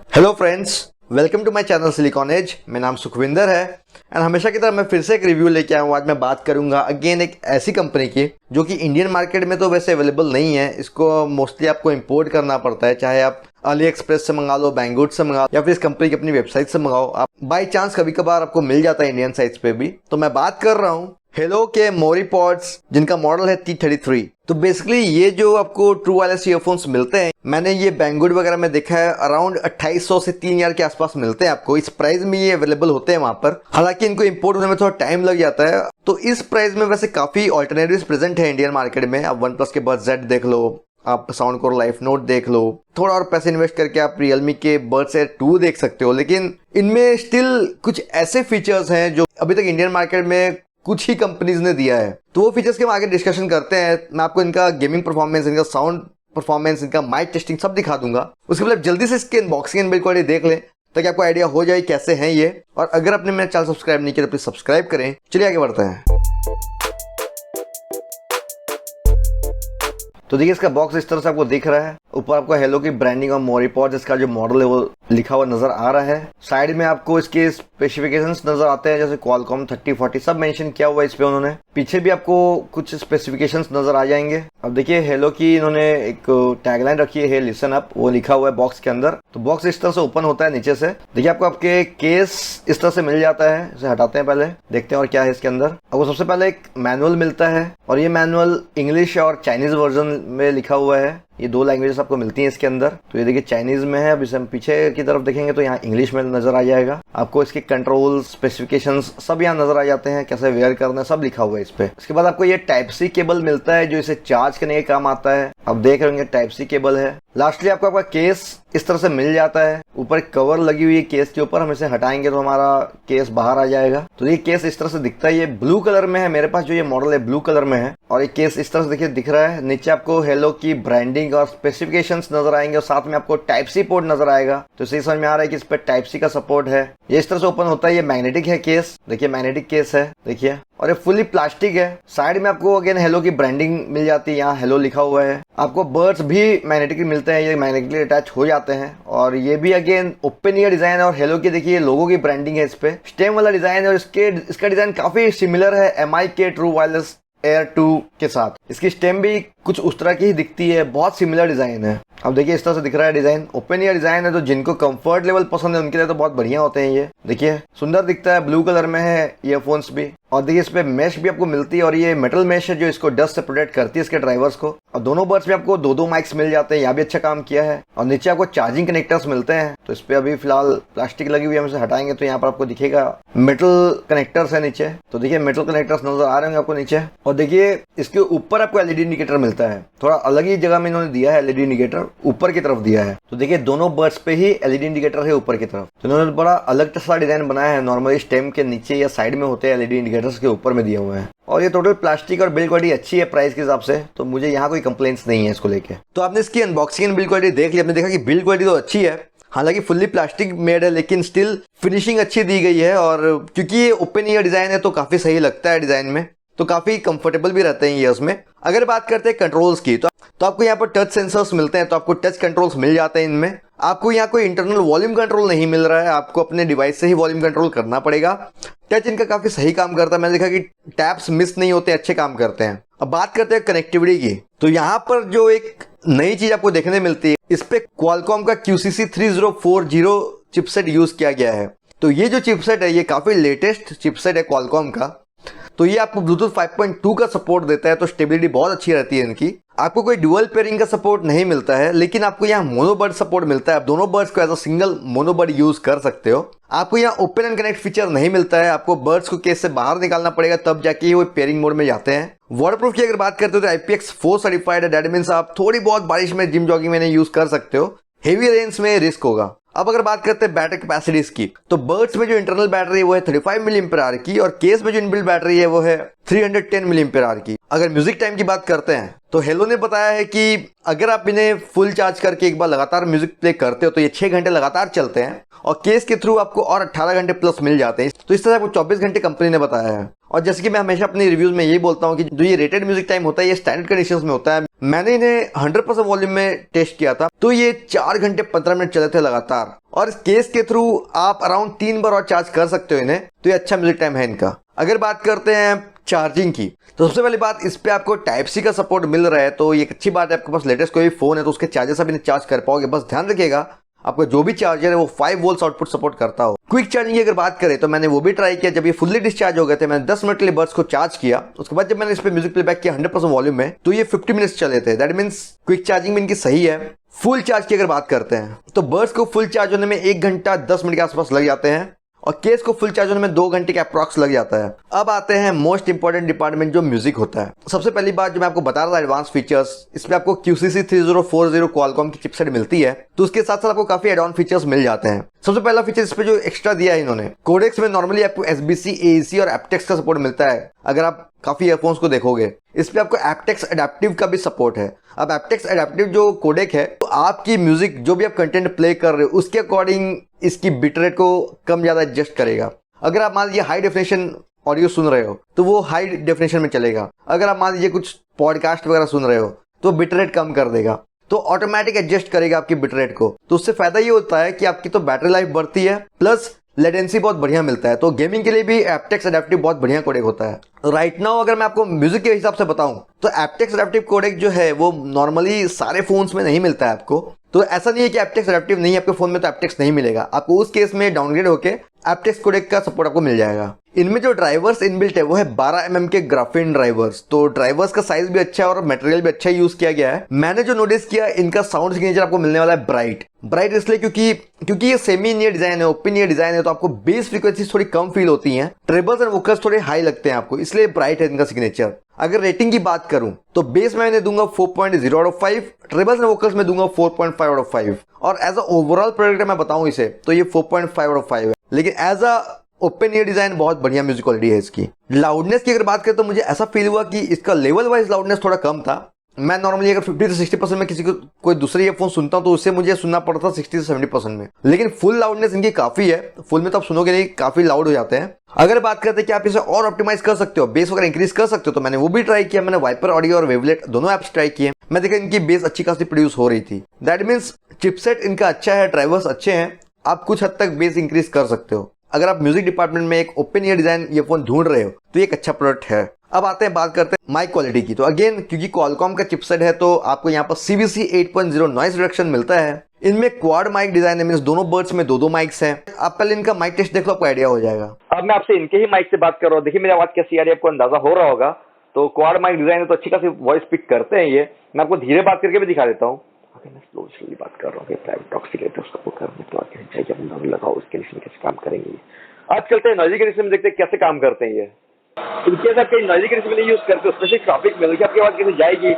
Hello friends, welcome to my channel silicon age. मेरा नाम सुखविंदर है एंड हमेशा की तरह मैं फिर से एक रिव्यू लेके आया हूँ। आज मैं बात करूंगा अगेन एक ऐसी कंपनी की जो कि इंडियन मार्केट में तो वैसे अवेलेबल नहीं है। इसको मोस्टली आपको इंपोर्ट करना पड़ता है, चाहे आप अली एक्सप्रेस से मंगा लो, बैंगूड से मंगाओ या फिर इस कंपनी की अपनी वेबसाइट से मंगाओ। आप बाई चांस कभी कभार आपको मिल जाता है इंडियन साइट्स पे भी। तो मैं बात कर रहा हूँ हेलो के मोरी पॉड्स, जिनका मॉडल है T33। तो बेसिकली ये जो आपको ट्रू वायरलेस ईयरफोन्स मिलते हैं, मैंने ये बैंगूड वगैरह में देखा है अराउंड 2800 से 3000 के आसपास मिलते हैं आपको। इस प्राइस में ये अवेलेबल होते हैं वहां पर। हालांकि इनको इंपोर्ट होने में थोड़ा टाइम लग जाता है। तो इस प्राइस में वैसे काफी ऑल्टरनेटिव्स प्रेजेंट है इंडियन मार्केट में। आप वन प्लस के बड्स Z देख लो, आप साउंड कोर लाइफ नोट देख लो, थोड़ा और पैसे इन्वेस्ट करके आप रियलमी के बड्स एयर 2 देख सकते हो। लेकिन इनमें स्टिल कुछ ऐसे फीचर्स हैं जो अभी तक इंडियन मार्केट में कुछ ही कंपनीज ने दिया है। तो वो फीचर्स के हम आगे डिस्कशन करते हैं। मैं आपको इनका गेमिंग परफॉर्मेंस, इनका साउंड परफॉर्मेंस, इनका माइक टेस्टिंग सब दिखा दूंगा। उसके बाद जल्दी से इसके अनबॉक्सिंग एंड बिल्ड क्वालिटी देख लें ताकि आपको आइडिया हो जाए कैसे हैं ये। और अगर आपने मेरा चैनल सब्सक्राइब नहीं किया तो प्लीज सब्सक्राइब करें। चलिए आगे बढ़ते हैं। तो देखिए इसका बॉक्स इस तरह से आपको दिख रहा है। ऊपर आपको हेलो की ब्रांडिंग और मोरी पॉड्स, इसका जो मॉडल है वो लिखा हुआ नजर आ रहा है। साइड में आपको इसके स्पेसिफिकेशंस नजर आते हैं, जैसे क्वालकॉम 3040 सब मेंशन किया हुआ है इस पे उन्होंने। पीछे भी आपको कुछ स्पेसिफिकेशंस नजर आ जाएंगे। अब देखिए हेलो की इन्होंने एक टैगलाइन रखी है, लिसन अप, वो लिखा हुआ है बॉक्स के अंदर। तो बॉक्स इस तरह से ओपन होता है नीचे से। देखिए आपको आपके केस इस तरह से मिल जाता है। इसे हटाते हैं, पहले देखते हैं और क्या है इसके अंदर। आपको सबसे पहले एक मैनुअल मिलता है और ये मैनुअल इंग्लिश और चाइनीज वर्जन में लिखा हुआ है। ये दो लैंग्वेजेस आपको मिलती हैं इसके अंदर। तो ये देखिए चाइनीज में है। अब इसे हम पीछे की तरफ देखेंगे तो यहाँ इंग्लिश में नजर आ जाएगा। आपको इसके कंट्रोल स्पेसिफिकेशंस सब यहाँ नजर आ जाते हैं, कैसे वेयर करना है सब लिखा हुआ है इस पे। इसके बाद आपको ये टाइप सी केबल मिलता है जो इसे चार्ज करने के काम आता है। आप देख रहे होंगे टाइप सी केबल है। लास्टली आपको आपका केस इस तरह से मिल जाता है। ऊपर एक कवर लगी हुई है केस के ऊपर, हम इसे हटाएंगे तो हमारा केस बाहर आ जाएगा। तो ये केस इस तरह से दिखता है। ये ब्लू कलर में है, मेरे पास जो ये मॉडल है ब्लू कलर में है। और ये केस इस तरह से देखिए दिख रहा है। नीचे आपको हेलो की ब्रांडिंग और स्पेसिफिकेशंस नजर आएंगे और साथ में आपको टाइप सी पोर्ट नजर आएगा। तो इसे समझ में आ रहा है कि इस पे टाइप सी का सपोर्ट है। ये इस तरह से ओपन होता है। ये मैग्नेटिक है केस, देखिए मैग्नेटिक केस है देखिए, और ये फुली प्लास्टिक है। साइड में आपको अगेन हेलो की ब्रांडिंग मिल जाती है, यहाँ हेलो लिखा हुआ है। आपको बर्ड्स भी मैग्नेटिकली मिलते हैं, ये मैग्नेटिकली अटैच हो जाते हैं। और ये भी अगेन ओपन ईयर डिजाइन है और हेलो की देखिए लोगो की ब्रांडिंग है इस पे। स्टेम वाला डिजाइन है और इसका डिजाइन काफी सिमिलर है MI के ट्रू वायरलेस एयर 2 के साथ। इसकी स्टेम भी कुछ उस तरह की ही दिखती है, बहुत सिमिलर डिजाइन है। अब देखिए इस तरह से दिख रहा है डिजाइन। ओपन ईयर डिजाइन है तो जिनको कंफर्ट लेवल पसंद है उनके लिए तो बहुत बढ़िया होते हैं। ये देखिए सुंदर दिखता है, ब्लू कलर में है ईयरफोन्स भी। और देखिए इस पे मेश भी आपको मिलती है और ये मेटल मेश है जो इसको डस्ट से प्रोटेक्ट करती है इसके ड्राइवर्स को। और दोनों बर्ड्स में आपको दो माइक्स मिल जाते हैं, यहाँ भी अच्छा काम किया है। और नीचे आपको चार्जिंग कनेक्टर्स मिलते हैं। तो इस पे अभी फिलहाल प्लास्टिक लगी हुई है, हम इसे हटाएंगे तो यहाँ पर आपको दिखेगा मेटल कनेक्टर्स है नीचे। तो देखिए मेटल कनेक्टर्स नजर आ रहे होंगे आपको नीचे। और देखिए इसके ऊपर आपको LED इंडिकेटर मिलता है, थोड़ा अलग ही जगह में इन्होंने दिया है। LED इंडिकेटर ऊपर की तरफ दिया है। तो देखिए दोनों बर्ड्स पे ही LED इंडिकेटर है ऊपर की तरफ। तो इन्होंने बड़ा अलग सा डिजाइन बनाया है। नॉर्मली स्टेम के नीचे या साइड में होते हैं LED इंडिकेटर्स, के ऊपर में दिए हुए हैं। और ये टोटल प्लास्टिक और बिल्ड क्वालिटी अच्छी है प्राइस के हिसाब से, तो मुझे यहाँ कोई कंप्लेंट्स नहीं है इसको लेके। तो आपने इसकी अनबॉक्सिंग एंड बिल्ड क्वालिटी देख ली, आपने देखा कि बिल्ड क्वालिटी तो अच्छी है। हालांकि फुल्ली प्लास्टिक मेड है लेकिन स्टिल फिनिशिंग अच्छी दी गई है। और क्योंकि ये ओपन ईयर डिजाइन है तो काफी सही लगता है डिजाइन में, तो काफी कंफर्टेबल भी रहते हैं ईयर्स में। अगर बात करते हैं कंट्रोल्स की तो आपको यहाँ पर टच सेंसर्स मिलते हैं, तो आपको टच कंट्रोल्स मिल जाते हैं इनमें। आपको यहाँ कोई इंटरनल वॉल्यूम कंट्रोल नहीं मिल रहा है, आपको अपने डिवाइस से ही वॉल्यूम कंट्रोल करना पड़ेगा। टच इनका काफी सही काम करता है, मैंने देखा कि टैप्स मिस नहीं होते, अच्छे काम करते हैं। अब बात करते हैं कनेक्टिविटी की, तो यहाँ पर जो एक नई चीज आपको देखने मिलती है, इस पे क्वालकॉम का QCC 3040 चिपसेट यूज किया गया है। तो ये जो चिपसेट है ये काफी लेटेस्ट चिपसेट है क्वालकॉम का। तो ये आपको ब्लूटूथ 5.2 का सपोर्ट देता है, तो स्टेबिलिटी बहुत अच्छी रहती है इनकी। आपको कोई डुअल पेयरिंग का सपोर्ट नहीं मिलता है, लेकिन आपको यहाँ मोनोबर्ड सपोर्ट मिलता है। आप दोनों बर्ड्स को एज अ सिंगल मोनोबर्ड यूज कर सकते हो। आपको यहाँ ओपन एंड कनेक्ट फीचर नहीं मिलता है, आपको बर्ड्स को केस से बाहर निकालना पड़ेगा तब जाके वो पेयरिंग मोड में जाते हैं। वाटरप्रूफ की अगर बात करते हो तो IPX4 सर्टिफाइड है, दैट मींस आप थोड़ी बहुत बारिश में, जिम जॉगिंग में यूज कर सकते हो। हेवी रेंज में रिस्क होगा। अब अगर बात करते हैं बैटरी कैपेसिटीज की, तो बर्ड्स में जो इंटरनल बैटरी है वो है 35 mAh की और केस में जो इनबिल्ट बैटरी है वो है 310 mAh की। अगर म्यूजिक टाइम की बात करते हैं तो हेलो ने बताया है कि अगर आप इन्हें फुल चार्ज करके एक बार लगातार म्यूजिक प्ले करते हो तो ये 6 घंटे लगातार चलते हैं और केस के थ्रू आपको और 18 घंटे प्लस मिल जाते हैं। तो इस तरह आपको 24 घंटे कंपनी ने बताया है। और जैसे कि मैं हमेशा अपने रिव्यूज में यही बोलता हूँ कि जो ये रेटेड म्यूजिक टाइम होता है ये स्टैंडर्ड कंडीशंस में होता है। मैंने इन्हें 100% वॉल्यूम में टेस्ट किया था तो ये 4 घंटे 15 मिनट चले थे लगातार। और इस केस के थ्रू आप अराउंड 3 बार और चार्ज कर सकते हो इन्हें, तो ये अच्छा म्यूजिक टाइम है इनका। अगर बात करते हैं चार्जिंग की, तो सबसे पहली बात इस पे आपको टाइप सी का सपोर्ट मिल रहा है, तो ये एक अच्छी बात है। आपके पास लेटेस्ट कोई फोन है तो उसके चार्जर से भी नहीं चार्ज कर पाओगे। बस ध्यान रखिएगा आपका जो भी चार्जर है वो 5 वोल्ट आउटपुट सपोर्ट करता हो। क्विक चार्जिंग की अगर बात करें तो मैंने वो भी ट्राई किया। जब ये फुल्ली डिस्चार्ज हो गए थे, मैंने 10 मिनट के लिए बड्स को चार्ज किया। उसके बाद जब मैंने इस पे म्यूजिक प्लेबैक किया 100% वॉल्यूम में, तो ये 50 मिनट्स चले थे। दैट मीन्स क्विक चार्जिंग में इनकी सही है। फुल चार्ज की अगर बात करते हैं तो बड्स को फुल चार्ज होने में 1 घंटा 10 मिनट के आसपास लग जाते हैं और केस को फुल चार्ज होने में 2 घंटे के अप्रॉक्स लग जाता है। अब आते हैं मोस्ट इंपॉर्टेंट डिपार्टमेंट जो म्यूजिक होता है। सबसे पहली बात जो मैं आपको बता रहा था एडवांस फीचर्स, इसमें आपको QCC 3040 क्वालकॉम की चिपसेट मिलती है, तो उसके साथ साथ आपको काफी एड ऑन फीचर्स मिल जाते हैं। सबसे पहला फीचर इस पे जो एक्स्ट्रा दिया है इन्होंने, कोडेक्स में नॉर्मली आपको SBC, AAC और एप्टेक्स का सपोर्ट मिलता है। अगर आप काफी ईयरफोन्स को देखोगे इस पे आपको एप्टेक्स एडेप्टिव का भी सपोर्ट है। अब एप्टेक्स एडेप्टिव जो कोडेक है तो आपकी म्यूजिक जो भी आप कंटेंट प्ले कर रहे हो उसके अकॉर्डिंग इसकी बिटरेट को कम ज्यादा एडजस्ट करेगा। अगर आप मान लीजिए हाई डेफिनेशन ऑडियो सुन रहे हो तो वो हाई डेफिनेशन में चलेगा। अगर आप मान लीजिए कुछ पॉडकास्ट वगैरह सुन रहे हो तो बिटरेट कम कर देगा, तो ऑटोमेटिक एडजस्ट करेगा आपकी बिटरेट को। तो उससे फायदा ये होता है कि आपकी तो बैटरी लाइफ बढ़ती है प्लस लेटेंसी बहुत बढ़िया मिलता है। तो गेमिंग के लिए भी एप्टेक्स एडेप्टिव बहुत बढ़िया कोडेक होता है। राइट नाउ अगर मैं आपको म्यूजिक के हिसाब से बताऊं तो एप्टेक्स एडेप्टिव कोडेक जो है वो नॉर्मली सारे फोन्स में नहीं मिलता है आपको। तो ऐसा नहीं है कि एप्टेक्स एडेप्टिव नहीं है आपके फोन में तो एप्टेक्स नहीं मिलेगा आपको। उस केस में डाउनग्रेड होके एप्टेक्स कोडेक का सपोर्ट आपको मिल जाएगा। इनमें जो ड्राइवर्स इनबिल्ट है वो है 12 mm के ग्राफीन ड्राइवर्स। तो ड्राइवर्स का साइज भी अच्छा है और मटेरियल भी अच्छा यूज किया गया है। मैंने जो नोटिस किया इनका साउंड सिग्नेचर आपको मिलने वाला है ब्राइट इसलिए क्योंकि ये सेमी इन ईयर डिजाइन है, ओपन ईयर डिजाइन है, तो आपको बेस फ्रीक्वेंसी थोड़ी कम फील होती है, ट्रेबल्स एंड वोकल्स थोड़े हाई लगते हैं आपको, इसलिए ब्राइट है इनका सिग्नेचर। अगर रेटिंग की बात करूं तो बेस में मैंने दूंगा 4.0 out of 5, trebles and vocals में दूंगा 4.5 आउट ऑफ 5 और एज अ ओवरऑल प्रोडक्ट मैं बताऊं इसे तो ये 4.5 आउट ऑफ 5 है। लेकिन as a open ear design बहुत बढ़िया म्यूजिक क्वालिटी है इसकी। लाउडनेस की अगर बात करें तो मुझे ऐसा फील हुआ कि इसका लेवल वाइज लाउडनेस थोड़ा कम था। मैं नॉर्मली अगर 50 से 60% में किसी को कोई दूसरे ईयरफोन सुनता हूं तो उससे मुझे सुनना पड़ता था 60 से 70% में, लेकिन फुल लाउडनेस इनकी काफी है। फुल में तो आप सुनोगे नहीं, काफी लाउड हो जाते हैं। अगर बात करते हैं कि आप इसे और ऑप्टिमाइज कर सकते हो, बेस वगैरह इंक्रीज कर सकते हो, तो मैंने वो भी ट्राई किया। मैंने वाइपर ऑडियो और वेवलेट दोनों एप्स ट्राई किए। मैं देखा इनकी बेस अच्छी खासी प्रोड्यूस हो रही थी। दैट मीन्स चिपसेट इनका अच्छा है, ड्राइवर्स अच्छे हैं, आप कुछ हद तक बेस इंक्रीज कर सकते हो। अगर आप म्यूजिक डिपार्टमेंट में एक ओपन ईयर डिजाइन ईयरफोन ढूंढ रहे हो तो ये एक अच्छा प्रोडक्ट है। अब आते हैं बात करते हैं माइक क्वालिटी की। तो अगेन क्योंकि क्वालकॉम का चिपसेट है तो आपको यहाँ पर CVC 8.0 नॉइस रिडक्शन मिलता है। इनमें क्वाड माइक डिजाइन है, मींस दोनों बर्ड्स में दो माइक्स हैं। आप पहले इनका माइक टेस्ट देख लो, आपको आइडिया हो जाएगा। अब मैं आपसे इनके ही माइक से बात कर रहा हूँ, देखिए मेरी आवाज कैसी आ रही है, आपको अंदाजा हो रहा होगा। तो क्वाड माइक डिजाइन है तो अच्छी खासी वॉइस पिक करते हैं ये। मैं आपको धीरे बात करके भी दिखा देता हूँ। अगर मैं स्लोली बात कर रहा हूँ प्राइवेट टॉक से उसको करने के बाद कैसे चाहिए लगाओ, उसके लिए कैसे काम करेंगे। आज चलते हैं नॉइजी कंडीशन में, देखते हैं कैसे काम करते हैं ये। इनके साथ कहीं नॉइजी कंडीशन में यूज करते हो, स्पेशली ट्रैफिक में, देखिए आपकी आवाज कैसे जाएगी।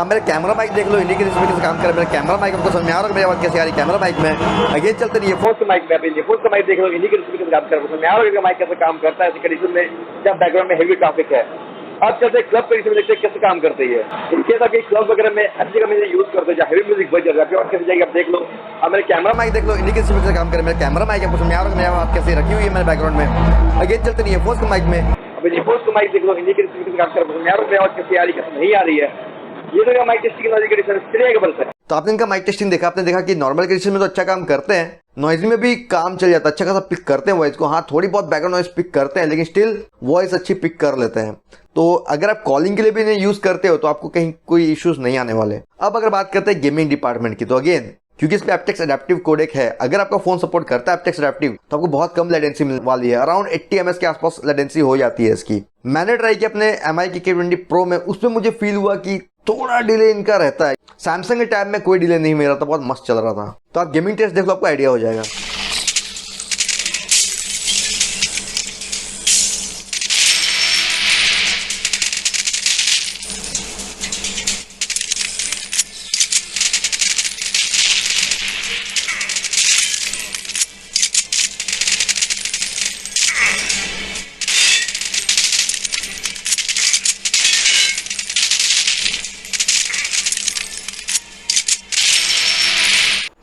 मेरे कैमरा माइक देख लो, इंडिकेटर से कैसे काम कर रहा है। मेरा कैमरा माइक आपको समझ में आ रहा है मेरी आवाज कैसे आ रही है कैमरा माइक में। अगेन चलते नहीं, फोन के माइक में, आप फोन का माइक देख लो, इंडिकेटर से कैसे काम कर रहा है, समझ में आ रहा है माइक कैसे काम करता है ऐसी कंडीशन में जब बैकग्राउंड में हेवी ट्रैफिक है। अब चलते क्लब कंडीशन में, देखते हैं कैसे काम करते हैं। इनके साथ क्लब वगैरह में हर जगह में यूज करते हैं, हेवी म्यूजिक बज जाएगा, आपकी आवाज कैसे जाएगी आप देख लो। अब मेरे कैमरा माइक देख लो, इंडिकेटर से कैसे काम करे। मेरा कैमरा माइक आपको समझ में आ रहा है मेरी आवाज कैसे रखी हुई है मेरे बैकग्राउंड में। अगेन चलते नहीं, फोन के माइक में, अब इयरफोन्स को माइक देख लो, इंडिकेटर से कैसे काम कर रहा है, मेरी आवाज कैसे आ रही है कैसे नहीं आ रही है। ये तो माइक टेस्टिंग की नॉइजी कंडीशन चलेगा बल से। तो आपने इनका माइक टेस्टिंग देखा, आपने देखा कि नॉर्मल कंडीशन में तो अच्छा काम करते हैं, नॉइजी में भी काम चल जाता है, अच्छा खासा पिक करते हैं वॉइस को। हाँ थोड़ी बहुत बैकग्राउंड नॉइज पिक करते हैं लेकिन स्टिल वॉइस अच्छी पिक कर लेते हैं। तो अगर आप कॉलिंग के लिए भी इन्हें यूज करते हो तो आपको कहीं कोई इश्यूज नहीं आने वाले। अब अगर बात करते हैं गेमिंग डिपार्टमेंट की, तो अगेन क्योंकि इस पे एप्टेक्स एडेप्टिव कोडेक है, अगर आपका फोन सपोर्ट करता है एप्टेक्स एडेप्टिव तो आपको बहुत कम लेटेंसी मिलने वाली है। अराउंड 80 ms के आसपास लेटेंसी हो जाती है इसकी। मैंने ट्राई किया अपने MI की K20 Pro में, उसमें मुझे फील हुआ कि थोड़ा डिले इनका रहता है। सैमसंग के टैब में कोई डिले नहीं मिल रहा था, बहुत मस्त चल रहा था। तो आप गेमिंग टेस्ट देख लो, आपको आइडिया हो जाएगा।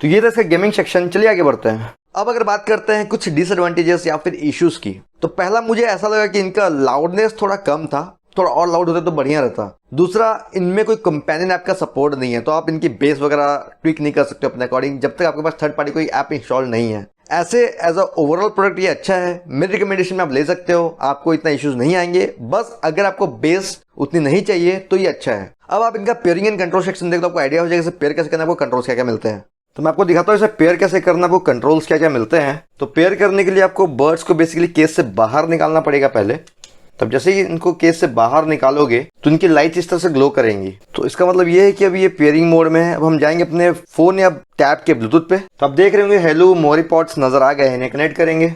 तो ये था इसका गेमिंग सेक्शन। चलिए आगे बढ़ते हैं। अब अगर बात करते हैं कुछ डिसएडवांटेजेस या फिर इश्यूज की, तो पहला मुझे ऐसा लगा कि इनका लाउडनेस थोड़ा कम था, थोड़ा और लाउड होता तो बढ़िया रहता। दूसरा, इनमें कोई कंपेनियन ऐप का सपोर्ट नहीं है, तो आप इनकी बेस वगैरह ट्विक नहीं कर सकते अपने अकॉर्डिंग जब तक आपके पास थर्ड पार्टी कोई ऐप इंस्टॉल नहीं है। ऐसे एज अ ओवरऑल प्रोडक्ट ये अच्छा है, मेरी रिकमेंडेशन में आप ले सकते हो, आपको इतना इश्यूज नहीं आएंगे। बस अगर आपको बेस उतनी नहीं चाहिए तो ये अच्छा है। अब आप इनका पेयरिंग एंड कंट्रोल सेक्शन देख तो आपको आइडिया हो जाएगा पेयर कैसे करना है, आपको कंट्रोल्स क्या क्या मिलते हैं। तो मैं आपको दिखाता हूँ इसे पेयर कैसे करना, आपको कंट्रोल्स क्या क्या मिलते हैं। तो पेयर करने के लिए आपको बर्ड्स को बेसिकली केस से बाहर निकालना पड़ेगा पहले। तब जैसे ही इनको केस से बाहर निकालोगे तो इनकी लाइट्स इस तरह से ग्लो करेंगी। तो इसका मतलब ये है कि अब ये पेयरिंग मोड में है। अब हम जाएंगे अपने फोन या टैब के ब्लूटूथ पे, तो आप देख रहे होंगे हेलो मोरीपॉड्स नजर आ गए हैं, इन्हें कनेक्ट करेंगे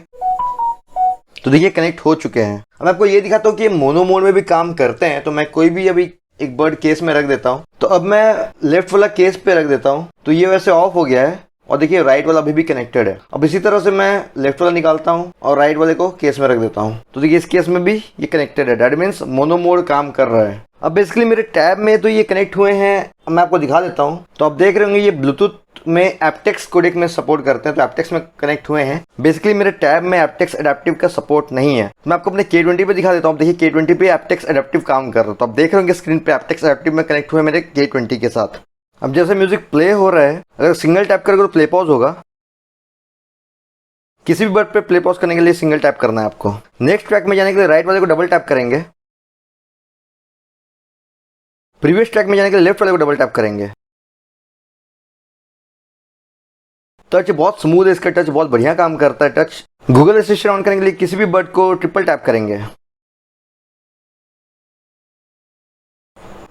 तो देखिए कनेक्ट हो चुके हैं। अब मैं आपको ये दिखाता हूँ कि ये मोनो मोड में भी काम करते हैं। तो मैं कोई भी अभी एक बर्ड केस में रख देता हूँ, तो अब मैं लेफ्ट वाला केस पे रख देता हूँ तो ये वैसे ऑफ हो गया है, और देखिए राइट वाला अभी भी कनेक्टेड है। अब इसी तरह से मैं लेफ्ट वाला निकालता हूँ और राइट वाले को केस में रख देता हूँ, तो देखिए इस केस में भी ये कनेक्टेड है। दैट मीन्स मोनो मोड काम कर रहा है। अब बेसिकली मेरे टैब में तो ये कनेक्ट हुए हैं, मैं आपको दिखा देता हूँ। तो आप देख रहे होंगे ये ब्लूटूथ में एप्टेक्स कोडेक में सपोर्ट करते हैं, तो एप्टेक्स में कनेक्ट हुए हैं। बेसिकली मेरे टैब में एप्टेक्स एडेप्टिव का सपोर्ट नहीं है। मैं आपको अपने K20 पे दिखा देता हूँ। देखिए K20 पे एप्टेक्स एडेप्टिव काम कर रहा है। तो आप देख रहे होंगे स्क्रीन पे एप्टेक्स एडेप्टिव में कनेक्ट हुए मेरे K20 के साथ। अब जैसे म्यूजिक प्ले हो रहा है, अगर सिंगल टैप करोगे तो प्ले पॉज होगा। किसी भी बर्ड पे प्ले पॉज करने के लिए सिंगल टैप करना है आपको। नेक्स्ट ट्रैक में जाने के लिए राइट वाले को डबल टैप करेंगे। प्रीवियस ट्रैक में जाने के लिए लेफ्ट वाले को डबल टैप करेंगे। टच बहुत स्मूथ है, इसका टच बहुत बढ़िया काम करता है। टच गूगल असिस्टेंट ऑन करने के लिए किसी भी बर्ड को ट्रिपल टैप करेंगे।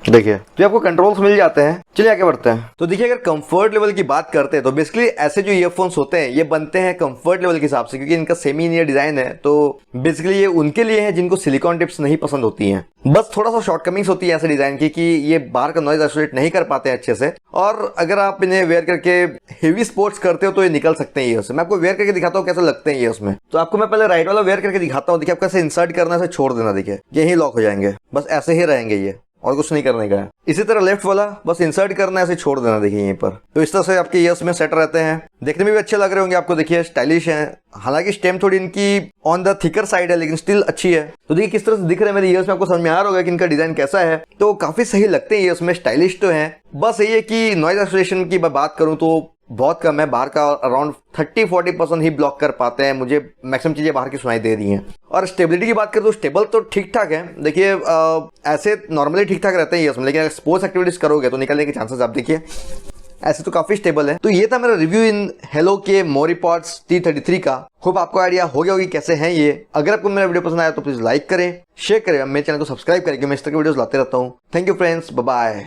देखिए तो आपको कंट्रोल्स मिल जाते हैं। चलिए आगे बढ़ते हैं। तो देखिए अगर कंफर्ट लेवल की बात करते हैं तो बेसिकली ऐसे जो ईयरफोन्स होते हैं ये बनते हैं कंफर्ट लेवल के हिसाब से, क्योंकि इनका सेमी इन ईयर डिजाइन है। तो बेसिकली ये उनके लिए है जिनको सिलिकॉन टिप्स नहीं पसंद होती हैं। बस थोड़ा सा शॉर्टकमिंग्स होती है ऐसे डिजाइन की कि ये बाहर का नॉइज आइसोलेट नहीं कर पाते अच्छे से, और अगर आप इन्हें वेयर करके हेवी स्पोर्ट्स करते हो तो ये निकल सकते हैं ईयर्स से। मैं आपको वेयर करके दिखाता हूँ कैसे लगते हैं ईयर्स में। तो आपको मैं पहले राइट वाला वेयर करके दिखाता हूँ। देखिए आपको ऐसे इंसर्ट करना है, छोड़ देना, देखिए यही लॉक हो जाएंगे, बस ऐसे ही रहेंगे ये, और कुछ नहीं करने का है। इसी तरह लेफ्ट वाला बस इंसर्ट करना है, ऐसे छोड़ देना, देखिए यहीं पर। तो इस तरह से आपके ईयर्स में सेट रहते हैं। देखने में भी अच्छे लग रहे होंगे आपको, देखिए स्टाइलिश है। हालांकि स्टेम थोड़ी इनकी ऑन द थिकर साइड है, लेकिन स्टिल अच्छी है। तो देखिए किस तरह से दिख रहे हैं मेरे ईयर्स में, आपको समझ में आ रहा होगा कि इनका डिजाइन कैसा है। तो काफी सही लगते हैं ईयर्स में, स्टाइलिश तो है। बस यही है कि नॉइज आइसोलेशन की मैं बात करूं तो बहुत कम है, बाहर का अराउंड 30-40% ही ब्लॉक कर पाते हैं। मुझे मैक्सिमम चीजें बाहर की सुनाई दे रही हैं। और स्टेबिलिटी की बात करें तो स्टेबल तो ठीक ठाक है। देखिए ऐसे नॉर्मली ठीक ठाक रहते हैं इसमें, लेकिन अगर स्पोर्ट्स एक्टिविटीज करोगे तो निकलने के चांसेस आप देखिए ऐसे तो काफी स्टेबल है। तो ये था मेरा रिव्यू इन हेलो के मोरीपॉड्स T33 का। होप आपको आइडिया हो गया होगी कैसे हैं ये। अगर आपको मेरा वीडियो पसंद आया तो प्लीज लाइक करें, शेयर करें, मेरे चैनल को सब्सक्राइब करें, मैं इस तरह की वीडियोस लाते रहता हूँ। Thank you friends, bye bye.